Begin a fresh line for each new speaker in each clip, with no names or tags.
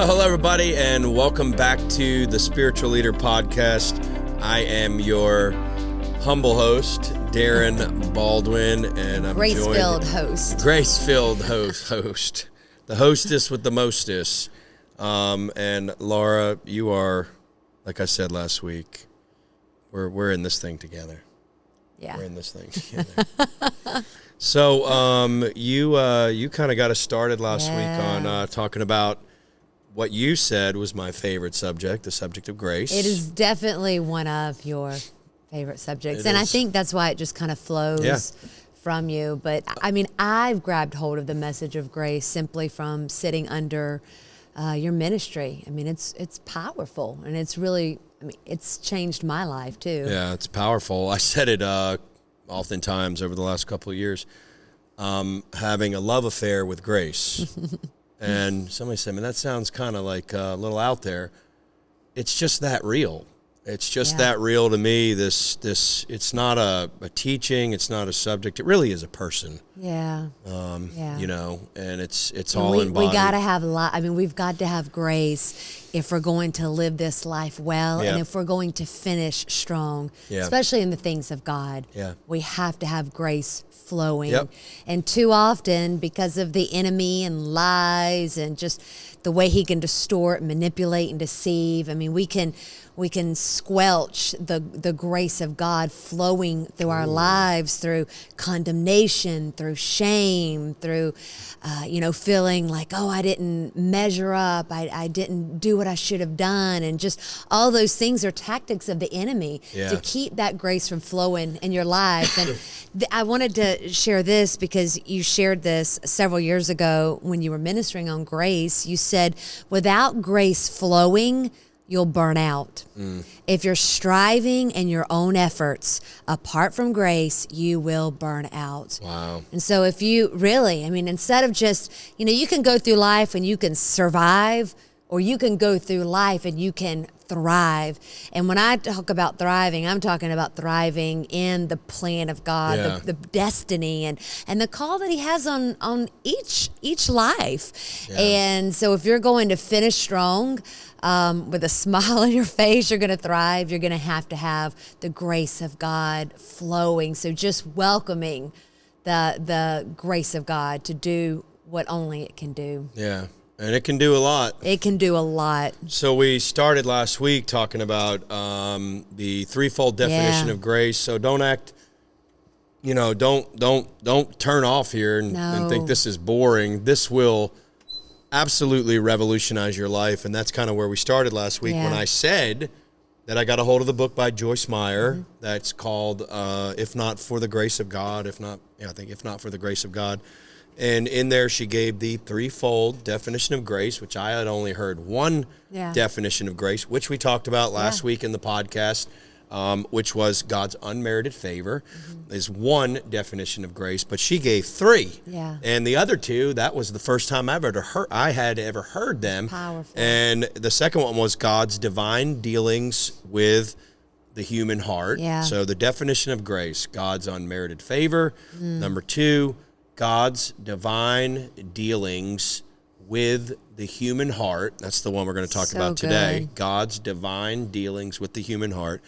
Well, hello, everybody, and welcome back to the Spiritual Leader Podcast. I am your humble host, Darren Baldwin, and I'm
Grace-filled host.
Grace-filled host. The hostess with the mostess. And Laura, you are, like I said last week, we're in this thing together.
Yeah.
We're in this thing together. So you kind of got us started last week on talking about what you said was my favorite subject, the subject of grace.
It is definitely one of your favorite subjects. I think that's why it just kind of flows from you. But, I mean, I've grabbed hold of the message of grace simply from sitting under your ministry. I mean, it's powerful, and it's really, it's changed my life, too.
Yeah, it's powerful. I said it oftentimes over the last couple of years, having a love affair with grace. And somebody said, man, that sounds kind of like a little out there. It's just that real. It's just that real to me. This it's not a teaching. It's not a subject. It really is a person.
Yeah.
You know, and it's
and
all embodied.
We got to have we've got to have grace if we're going to live this life well, and if we're going to finish strong, especially in the things of God.
Yeah.
We have to have grace flowing.
Yep.
And too often, because of the enemy and lies and just the way he can distort, manipulate, and deceive, I mean, we can squelch the grace of God flowing through our lives, through condemnation, through shame, through, feeling like, oh, I didn't measure up, I didn't do what I should have done, and just all those things are tactics of the enemy to keep that grace from flowing in your life. And I wanted to share this because you shared this several years ago when you were ministering on grace. You said, without grace flowing, you'll burn out. If you're striving in your own efforts, apart from grace, you will burn out.
Wow.
And so if you really, instead of just, you can go through life and you can survive, or you can go through life and you can thrive. And when I talk about thriving, I'm talking about thriving in the plan of God, the destiny and the call that he has on each life. Yeah. And so if you're going to finish strong, with a smile on your face, you're going to thrive. You're going to have the grace of God flowing. So just welcoming the grace of God to do what only it can do.
Yeah. And it can do a lot.
It can do a lot.
So we started last week talking about the threefold definition of grace. So don't act, don't turn off here and think this is boring. This will absolutely revolutionize your life. And that's kind of where we started last week when I said that I got a hold of the book by Joyce Meyer that's called If Not for the Grace of God, If Not for the Grace of God. And in there, she gave the threefold definition of grace, which I had only heard one definition of grace, which we talked about last week in the podcast, which was God's unmerited favor is one definition of grace, but she gave three. Yeah. And the other two, that was the first time I had ever heard them.
Powerful.
And the second one was God's divine dealings with the human heart.
Yeah.
So the definition of grace, God's unmerited favor. Number two, God's divine dealings with the human heart. That's the one we're going to talk about today. God's divine dealings with the human heart.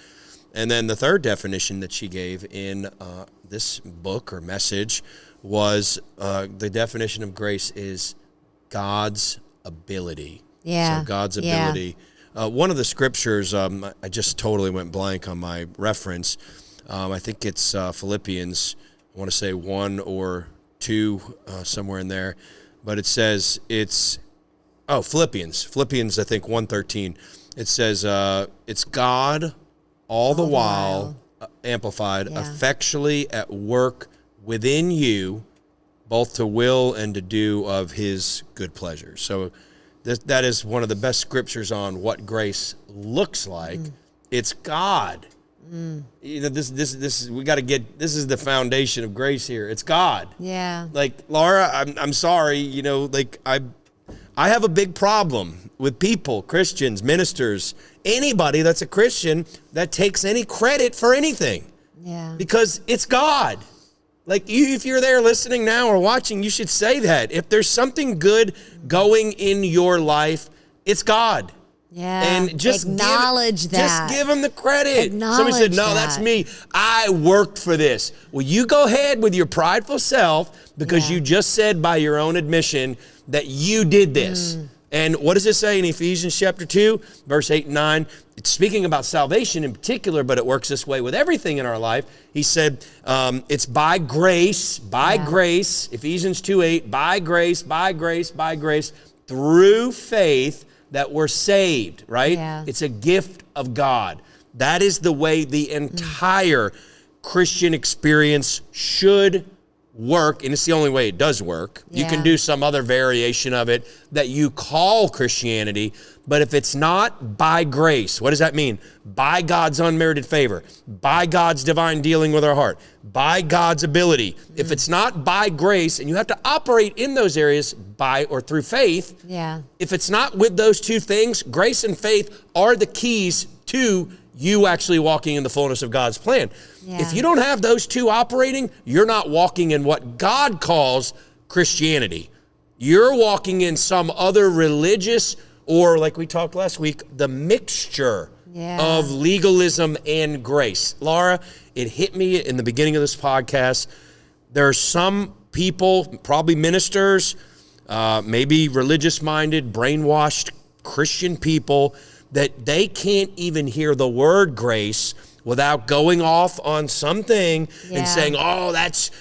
And then the third definition that she gave in this book or message was the definition of grace is God's ability.
Yeah.
So God's ability. One of the scriptures, I just totally went blank on my reference. I think it's Philippians, I want to say 1 or 2, somewhere in there, but it says Philippians, I think 1:13. It says it's God all the while, amplified, effectually at work within you, both to will and to do of his good pleasure. So that is one of the best scriptures on what grace looks like. It's God. This we got to get. This is the foundation of grace here. It's God.
Yeah.
Like Laura, I'm sorry. I have a big problem with people, Christians, ministers, anybody that's a Christian that takes any credit for anything.
Yeah.
Because it's God. Like, if you're there listening now or watching, you should say that. If there's something good going in your life, It's God.
Yeah.
And just
acknowledge that.
Just give him the credit. Somebody said, no, that's
that.
me. I worked for this. Well, you go ahead with your prideful self because you just said by your own admission that you did this. And what does it say in Ephesians chapter 2, verse 8 and 9? It's speaking about salvation in particular, but it works this way with everything in our life. He said, it's by grace, grace, Ephesians 2:8, by grace, through faith that we're saved, right?
Yeah.
It's a gift of God. That is the way the entire Christian experience should work, and it's the only way it does work. You can do some other variation of it that you call Christianity, but if it's not by grace, what does that mean? By God's unmerited favor, by God's divine dealing with our heart, by God's ability. If it's not by grace, and you have to operate in those areas by or through faith, if it's not with those two things, grace and faith are the keys to you actually walking in the fullness of God's plan. If you don't have those two operating, you're not walking in what God calls Christianity. You're walking in some other religious, or like we talked last week, the mixture of legalism and grace. Laura, it hit me in the beginning of this podcast. There are some people, probably ministers, maybe religious-minded, brainwashed Christian people, that they can't even hear the word grace without going off on something and saying, oh, that's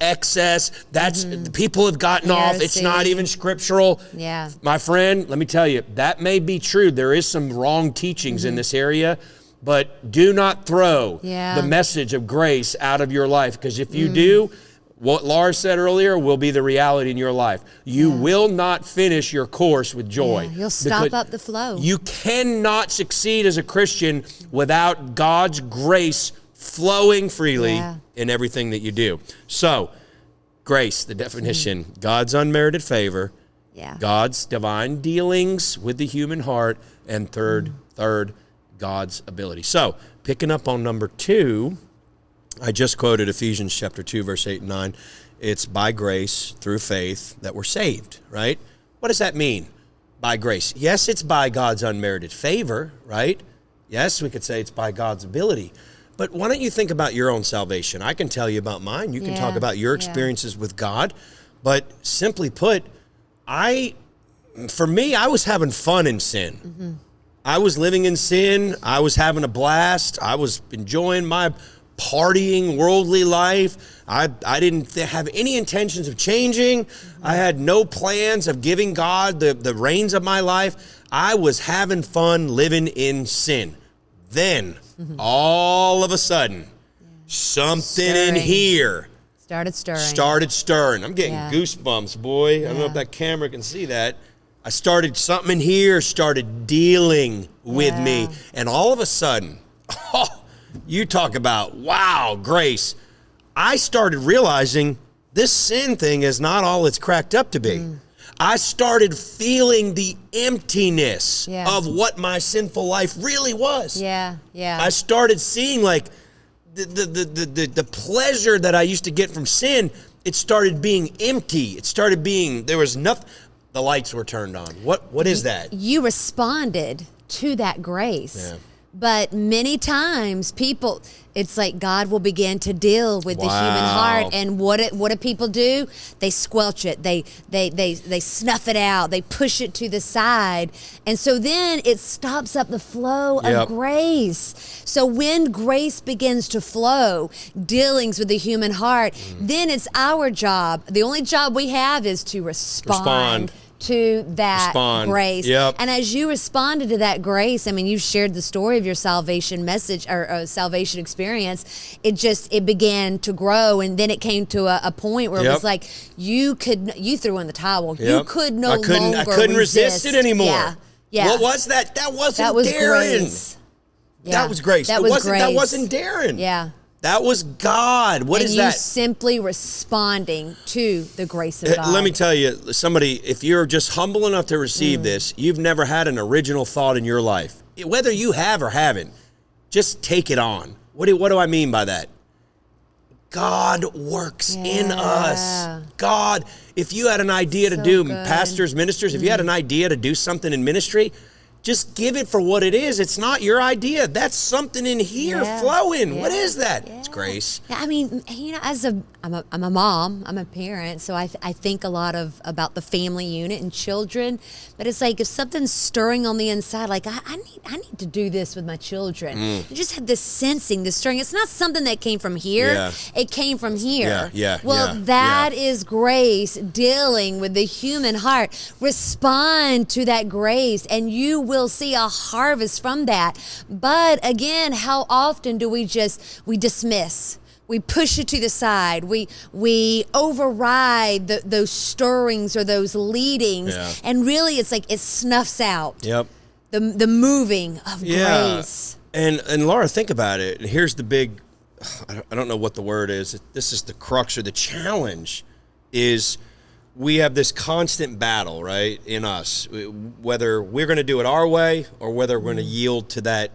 excess. That's people have gotten off. It's not even scriptural. My friend, let me tell you, that may be true. There is some wrong teachings in this area, but do not throw the message of grace out of your life, because if you do, what Laura said earlier will be the reality in your life. You will not finish your course with joy.
You'll stop up the flow.
You cannot succeed as a Christian without God's grace flowing freely in everything that you do. So, grace, the definition, God's unmerited favor, God's divine dealings with the human heart, and third, God's ability. So, picking up on number 2, I just quoted Ephesians chapter 2, verse 8 and 9. It's by grace through faith that we're saved, right? What does that mean? By grace. Yes, it's by God's unmerited favor, right? Yes, we could say it's by God's ability. But why don't you think about your own salvation? I can tell you about mine. You can talk about your experiences with God. But simply put, for me, I was having fun in sin. I was living in sin. I was having a blast. I was enjoying my partying, worldly life. I didn't have any intentions of changing. I had no plans of giving God the reins of my life. I was having fun living in sin. Then, all of a sudden, something in here
started stirring.
I'm getting goosebumps, boy. I don't know if that camera can see that. Something in here started dealing with me. And all of a sudden, you talk about, wow, grace. I started realizing this sin thing is not all it's cracked up to be. I started feeling the emptiness of what my sinful life really was. I started seeing like the pleasure that I used to get from sin, it started being empty. It started being, there was nothing, the lights were turned on. What is that?
You responded to that grace. But many times people, it's like God will begin to deal with the human heart. And what do people do? They squelch it. They snuff it out. They push it to the side. And so then it stops up the flow of grace. So when grace begins to flow, dealings with the human heart, then it's our job. The only job we have is to respond to that grace. And as you responded to that grace, I mean, you shared the story of your salvation message or salvation experience. It began to grow, and then it came to a point where it was like you threw in the towel. You could no longer
I couldn't resist it anymore. What was that? That was Darren.
Grace.
That was grace. That wasn't Darren. That was God. What is that?
And you simply responding to the grace of God.
Let me tell you, somebody, if you're just humble enough to receive this, you've never had an original thought in your life. Whether you have or haven't, just take it on. What do I mean by that? God works in us. God, if you had an idea to do, pastors, ministers, if you had an idea to do something in ministry, just give it for what it is. It's not your idea. That's something in here flowing. What is that? It's grace.
Yeah, I mean, as I'm a mom, I'm a parent, so I think a lot about the family unit and children. But it's like if something's stirring on the inside, like I need to do this with my children. You just have this sensing, this stirring. It's not something that came from here. Yeah. It came from here. Well, that is grace dealing with the human heart. Respond to that grace, and you will see a harvest from that. But again, how often do we dismiss? We push it to the side. We override those stirrings or those leadings, and really, it's like it snuffs out. The moving of grace.
And Laura, think about it. And here's the big. I don't know what the word is. This is the crux or the challenge. Is we have this constant battle, right, in us, whether we're going to do it our way or whether we're going to yield to that.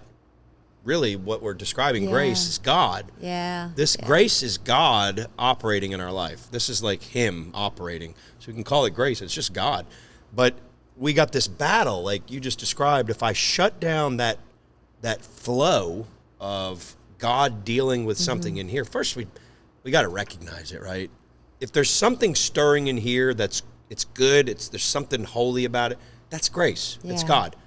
Really, what we're describing, grace, is God. This grace is God operating in our life. This is like Him operating. So we can call it grace. It's just God. But we got this battle, like you just described. If I shut down that flow of God dealing with something in here, first we got to recognize it, right? If there's something stirring in here it's good, there's something holy about it, that's grace. It's God.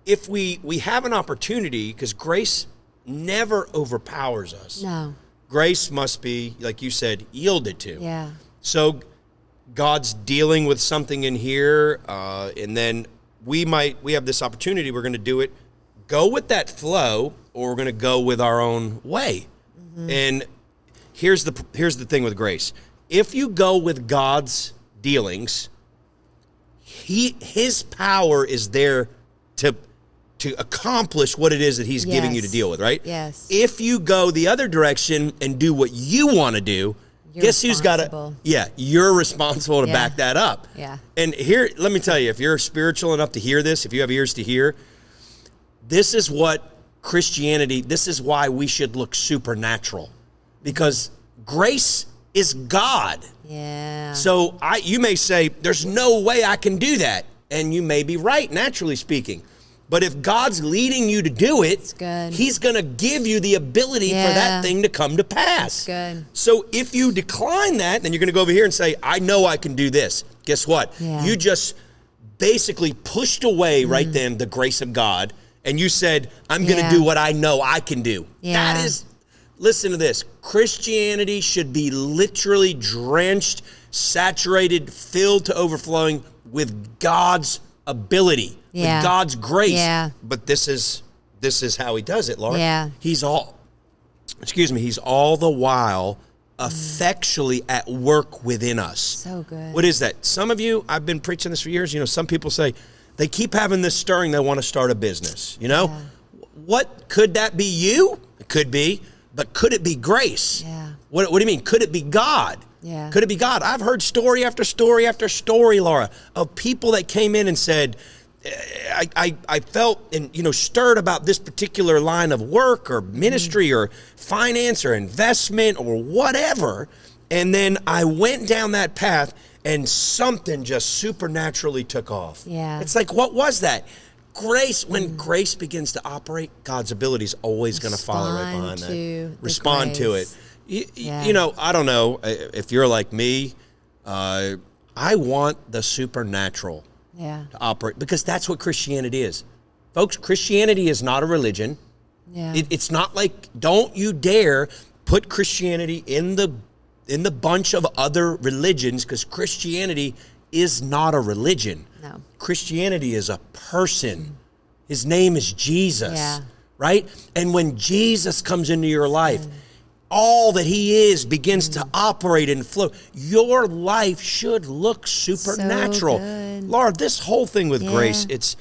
If we have an opportunity, because grace never overpowers us. No. Grace must be, like you said, yielded to. So God's dealing with something in here, and then we have this opportunity. We're going to do it, go with that flow, or we're going to go with our own way. And here's the thing with grace. If you go with God's dealings, His power is there to accomplish what it is that He's giving you to deal with, right? If you go the other direction and do what you want to do, guess who's got to? You're responsible to back that up. And here, let me tell you, if you're spiritual enough to hear this, if you have ears to hear, this is what Christianity, this is why we should look supernatural, because grace is God. So you may say, there's no way I can do that. And you may be right, naturally speaking. But if God's leading you to do it, He's going to give you the ability for that thing to come to pass. So if you decline that, then you're going to go over here and say, I know I can do this. Guess what? You just basically pushed away right then the grace of God, and you said, I'm going to do what I know I can do. That is, listen to this. Christianity should be literally drenched, saturated, filled to overflowing with God's ability. With God's grace. But this is how He does it, Laura. He's all the while effectually at work within us.
So good.
What is that? Some of you, I've been preaching this for years, some people say they keep having this stirring, they want to start a business, What, could that be you? It could be, but could it be grace? What do you mean? Could it be God? Could it be God? I've heard story after story after story, Laura, of people that came in and said, I felt stirred about this particular line of work or ministry or finance or investment or whatever. And then I went down that path and something just supernaturally took off. It's like, what was that? Grace. When grace begins to operate, God's ability is always going to follow right behind that. Respond to it. I don't know if you're like me. I want the supernatural to operate, because that's what Christianity is. Folks, Christianity is not a religion. It's not like, don't you dare put Christianity in the bunch of other religions, because Christianity is not a religion. No. Christianity is a person. His name is Jesus, right? And when Jesus comes into your life, all that He is begins to operate and flow. Your life should look supernatural. So Lord, this whole thing with grace, it's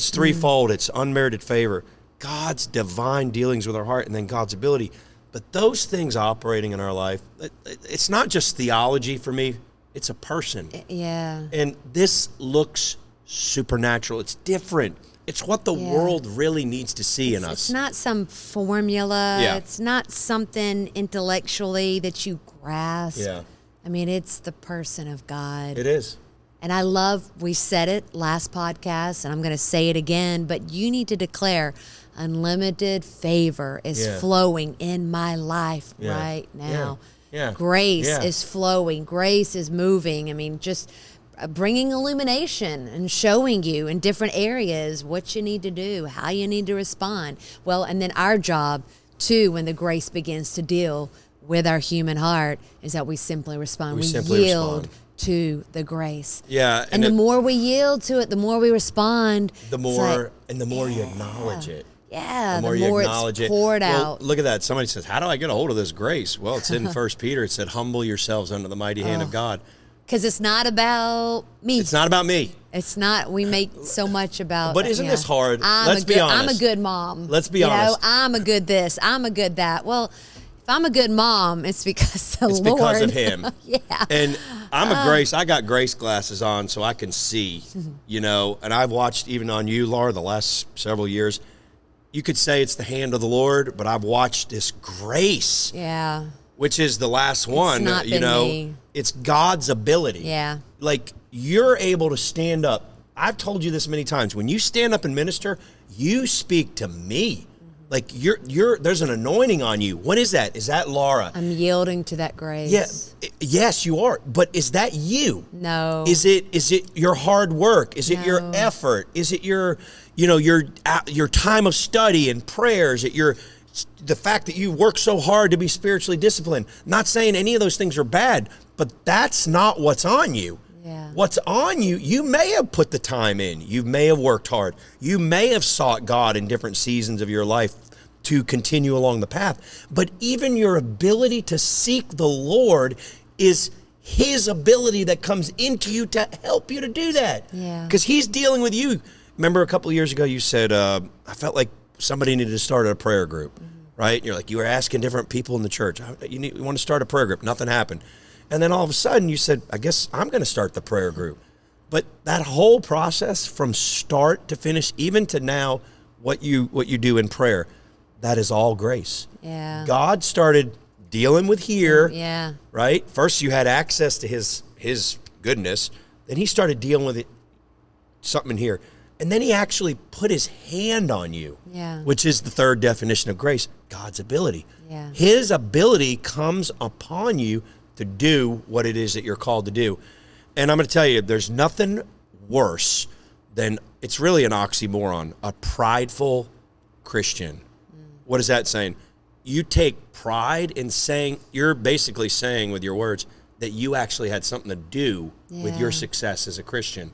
threefold. It's unmerited favor, God's divine dealings with our heart, and then God's ability. But those things operating in our life, it's not just theology for me. It's a person. And this looks supernatural. It's different. it's what the world really needs to see in us.
It's not some formula.
Yeah.
It's not something intellectually that you grasp.
Yeah.
I mean, it's the person of God.
It is.
And I love, we said it last podcast, and I'm going to say it again, but you need to declare unlimited favor is flowing in my life right now.
Yeah.
Grace is flowing. Grace is moving. I mean, just bringing illumination and showing you in different areas what you need to do, how you need to respond. Well, and then our job, too, when the grace begins to deal with our human heart, is that we simply respond. We yield to the grace.
Yeah.
And the more we yield to it, the more we respond.
The more, and the more you acknowledge it.
Yeah,
the more you acknowledge
it's poured out.
Look at that. Somebody says, how do I get a hold of this grace? Well, it's in 1 Peter. It said, humble yourselves under the mighty hand of God.
Because it's not about me.
It's not about me.
It's not. We make so much about.
But isn't this hard? Let's be honest.
I'm a good mom.
Let's be honest.
I'm a good this. I'm a good that. Well, if I'm a good mom, it's because the
Lord. It's because of Him.
Yeah.
And I'm a grace. I got grace glasses on so I can see, and I've watched even on you, Laura, the last several years. You could say it's the hand of the Lord, but I've watched this grace.
Yeah.
Which is the last one,
not been me.
It's God's ability.
Yeah.
Like, you're able to stand up. I've told you this many times. When you stand up and minister, you speak to me. Like, there's an anointing on you. What is that? Is that Laura?
I'm yielding to that grace.
Yeah. Yes, you are. But is that you?
No.
Is it your hard work? Is it your effort? Is it your time of study and prayers? Is it the fact that you work so hard to be spiritually disciplined? Not saying any of those things are bad, but that's not what's on you.
Yeah.
What's on you, you may have put the time in. You may have worked hard. You may have sought God in different seasons of your life to continue along the path. But even your ability to seek the Lord is His ability that comes into you to help you to do that.
Yeah.
Because He's dealing with you. Remember a couple of years ago you said, I felt like somebody needed to start a prayer group, right? And you're like, you were asking different people in the church, you want to start a prayer group. Nothing happened. And then all of a sudden you said, I guess I'm going to start the prayer group. But that whole process from start to finish, even to now, what you do in prayer, that is all grace.
Yeah.
God started dealing with here, right? First you had access to his goodness. Then He started dealing with something in here. And then He actually put His hand on you, which is the third definition of grace, God's ability.
Yeah.
His ability comes upon you to do what it is that you're called to do. And I'm going to tell you, there's nothing worse than, it's really an oxymoron, a prideful Christian. What is that saying? You take pride in saying, you're basically saying with your words that you actually had something to do with your success as a Christian.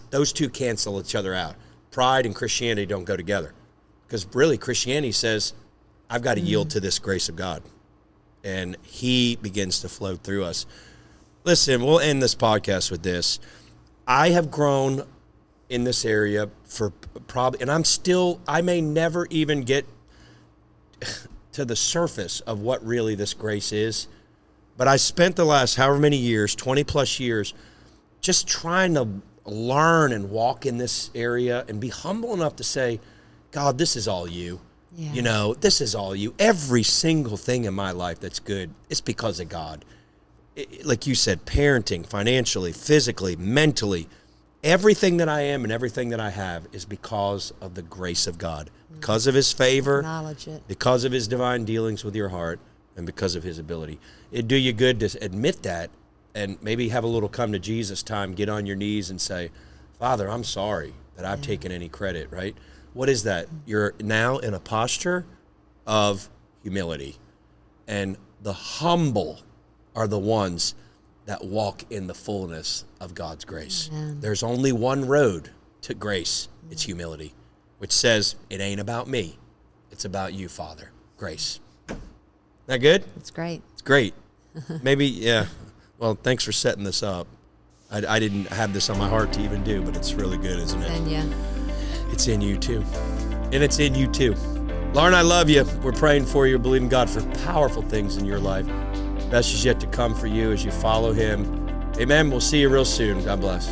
Those two cancel each other out. Pride and Christianity don't go together. Because really, Christianity says, I've got to yield to this grace of God. And He begins to flow through us. Listen, we'll end this podcast with this. I have grown in this area for probably, and I may never even get to the surface of what really this grace is. But I spent the last however many years, 20 plus years, just trying to learn and walk in this area and be humble enough to say, God, this is all you. Yeah. This is all you. Every single thing in my life that's good, it's because of God. Like you said, parenting, financially, physically, mentally, everything that I am and everything that I have is because of the grace of God, because of His favor,
Acknowledge it.
Because of His divine dealings with your heart, and because of His ability. It'd do you good to admit that and maybe have a little come to Jesus time, get on your knees and say, Father, I'm sorry that I've taken any credit, right? What is that? You're now in a posture of humility. And the humble are the ones that walk in the fullness of God's grace. Amen. There's only one road to grace. It's humility, which says it ain't about me. It's about you, Father. Grace. That good?
It's great.
It's great. Maybe, yeah. Well, thanks for setting this up. I didn't have this on my heart to even do, but it's really good, isn't it?
And yeah.
It's in you too. And it's in you too. Lauren, I love you. We're praying for you, believing God for powerful things in your life. Best is yet to come for you as you follow Him. Amen. We'll see you real soon. God bless.